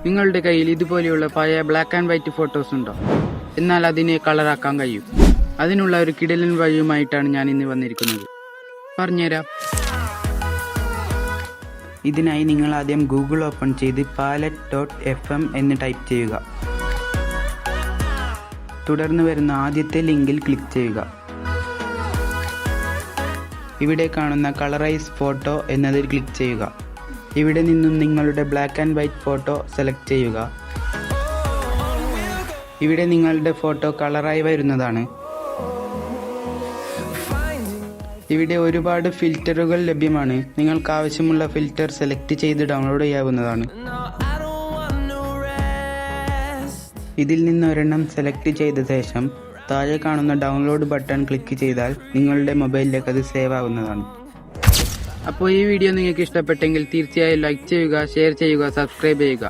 നിങ്ങളുടെ കയ്യിൽ ഇതുപോലെയുള്ള പഴയ ബ്ലാക്ക് ആൻഡ് വൈറ്റ് ഫോട്ടോസ് ഉണ്ടോ? എന്നാൽ അതിനെ കളറാക്കാൻ കഴിയും. അതിനുള്ള ഒരു കിടിലൻ വഴിയുമായിട്ടാണ് ഞാൻ ഇന്ന് വന്നിരിക്കുന്നത്. പറഞ്ഞുതരാം. ഇതിനായി നിങ്ങൾ ആദ്യം ഗൂഗിൾ ഓപ്പൺ ചെയ്ത് palette.fm എന്ന് ടൈപ്പ് ചെയ്യുക. തുടർന്ന് വരുന്ന ആദ്യത്തെ ലിങ്കിൽ ക്ലിക്ക് ചെയ്യുക. ഇവിടെ കാണുന്ന കളറൈസ് ഫോട്ടോ എന്നതിൽ ക്ലിക്ക് ചെയ്യുക. ഇവിടെ നിന്നും നിങ്ങളുടെ black and white photo select ചെയ്യുക. ഇവിടെ നിങ്ങളുടെ ഫോട്ടോ കളറായി വരുന്നതാണ്. ഇവിടെ ഒരുപാട് ഫിൽറ്ററുകൾ ലഭ്യമാണ്. നിങ്ങൾക്ക് ആവശ്യമുള്ള ഫിൽറ്റർ സെലക്ട് ചെയ്ത് ഡൗൺലോഡ് ചെയ്യാവുന്നതാണ്. ഇതിൽ നിന്ന് ഒരെണ്ണം സെലക്ട് ചെയ്ത ശേഷം താഴെ കാണുന്ന ഡൗൺലോഡ് ബട്ടൺ ക്ലിക്ക് ചെയ്താൽ നിങ്ങളുടെ മൊബൈലിലേക്ക് അത് സേവ് ആവുന്നതാണ്. അപ്പോൾ ഈ വീഡിയോ നിങ്ങൾക്ക് ഇഷ്ടപ്പെട്ടെങ്കിൽ തീർച്ചയായും ലൈക്ക് ചെയ്യുക, ഷെയർ ചെയ്യുക, സബ്സ്ക്രൈബ് ചെയ്യുക.